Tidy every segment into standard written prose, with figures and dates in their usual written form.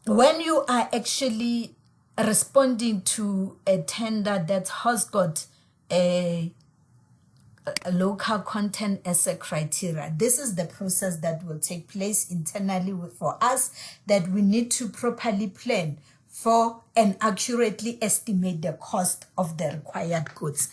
when you are actually responding to a tender that has got a local content as a criteria, this is the process that will take place internally for us, that we need to properly plan for and accurately estimate the cost of the required goods.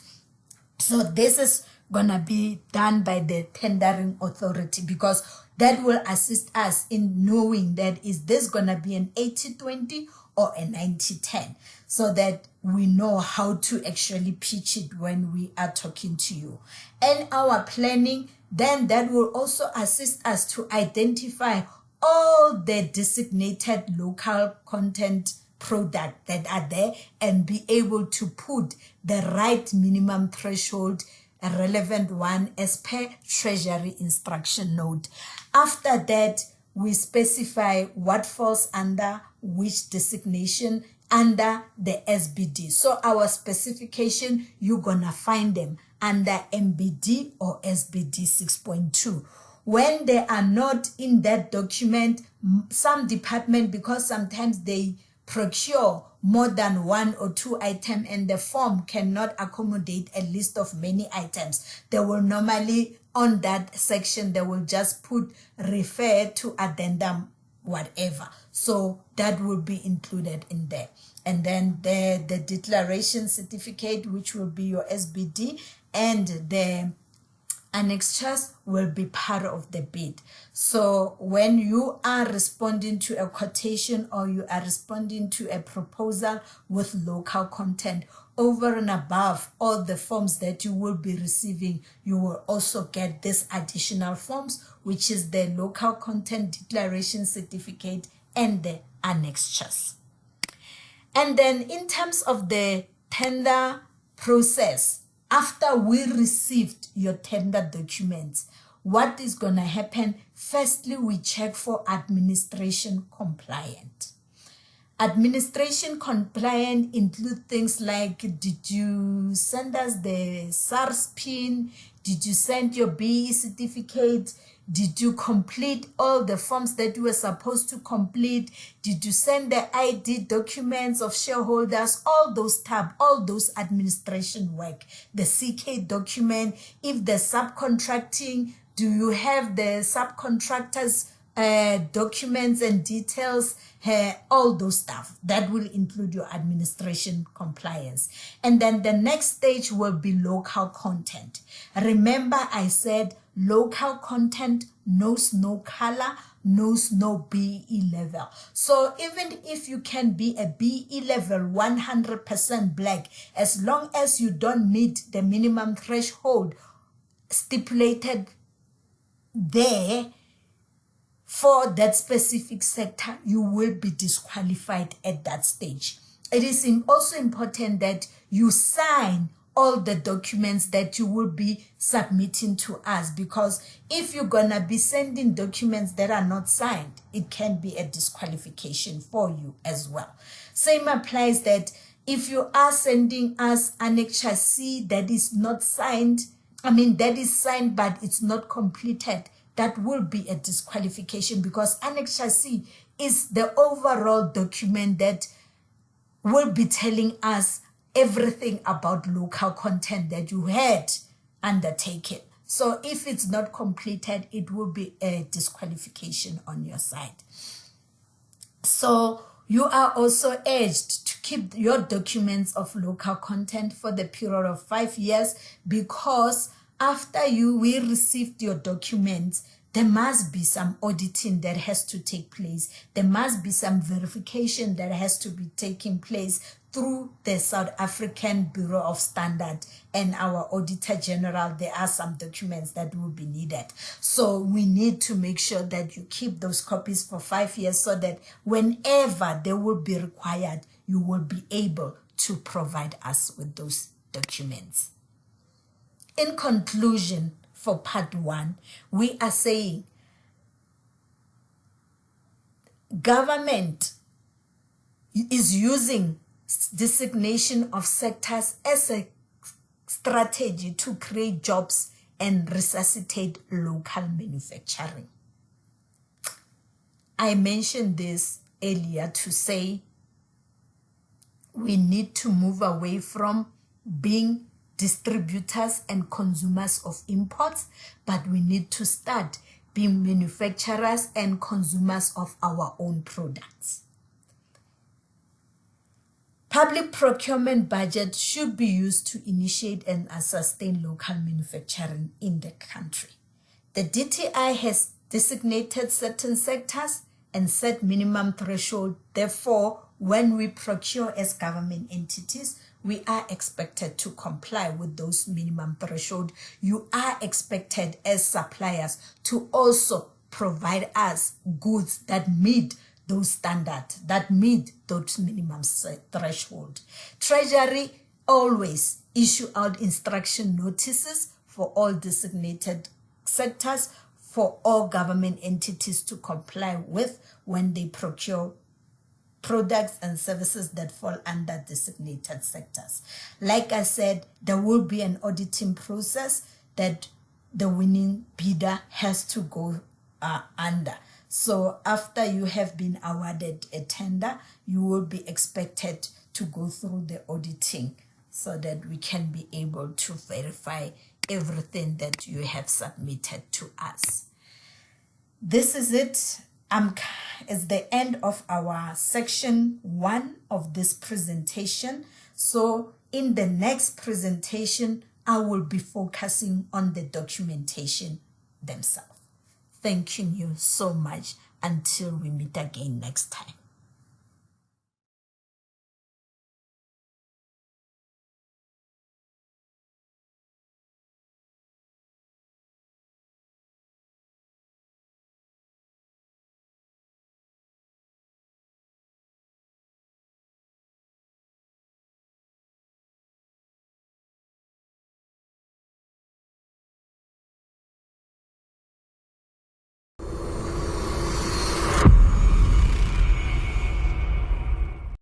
So this is gonna be done by the tendering authority, because that will assist us in knowing that is this gonna be an 80-20 or a 90-10, so that we know how to actually pitch it when we are talking to you. And our planning, then that will also assist us to identify all the designated local content product that are there and be able to put the right minimum threshold, a relevant one, as per Treasury instruction note. After that, we specify what falls under which designation under the SBD. So our specification, you're gonna find them under MBD or SBD 6.2. When they are not in that document, some department, because sometimes they procure more than one or two items and the form cannot accommodate a list of many items, they will normally, on that section, they will just put refer to addendum whatever. So that will be included in there. And then the declaration certificate, which will be your SBD, and the annexures will be part of the bid. So when you are responding to a quotation or you are responding to a proposal with local content, over and above all the forms that you will be receiving, you will also get this additional forms, which is the local content declaration certificate and the annexures. And then in terms of the tender process, after we received your tender documents, what is going to happen? Firstly, we check for administration compliant. Administration compliant include things like, did you send us the SARS PIN? Did you send your BE certificate? Did you complete all the forms that you were supposed to complete? Did you send the ID documents of shareholders? All those tabs, all those administration work, the CK document, if the subcontracting, do you have the subcontractors documents and details, all those stuff that will include your administration compliance. And then the next stage will be local content. Remember, I said local content knows no color, knows no BE level. So even if you can be a BE level 100% black, as long as you don't meet the minimum threshold stipulated there for that specific sector, you will be disqualified at that stage. It is also important that you sign all the documents that you will be submitting to us, because if you're gonna be sending documents that are not signed, it can be a disqualification for you as well. Same applies that if you are sending us Annexure C that is not signed, that is signed but it's not completed, that will be a disqualification, because Annexure C is the overall document that will be telling us everything about local content that you had undertaken. So if it's not completed, it will be a disqualification on your side. So you are also urged to keep your documents of local content for the period of 5 years, because after we received your documents, there must be some auditing that has to take place. There must be some verification that has to be taking place through the South African Bureau of Standards and our Auditor General. There are some documents that will be needed. So we need to make sure that you keep those copies for 5 years, so that whenever they will be required, you will be able to provide us with those documents. In conclusion, for part 1, we are saying government is using designation of sectors as a strategy to create jobs and resuscitate local manufacturing. I mentioned this earlier to say we need to move away from being distributors and consumers of imports, but we need to start being manufacturers and consumers of our own products. Public procurement budget should be used to initiate and sustain local manufacturing in the country. The DTI has designated certain sectors and set minimum threshold. Therefore, when we procure as government entities, we are expected to comply with those minimum threshold. You are expected as suppliers to also provide us goods that meet those standards, that meet those minimum threshold. Treasury always issue out instruction notices for all designated sectors for all government entities to comply with when they procure products and services that fall under designated sectors. Like I said, there will be an auditing process that the winning bidder has to go under. So after you have been awarded a tender, you will be expected to go through the auditing so that we can be able to verify everything that you have submitted to us. This is it. It's the end of our section 1 of this presentation. So in the next presentation, I will be focusing on the documentation themselves. Thank you so much. Until we meet again next time.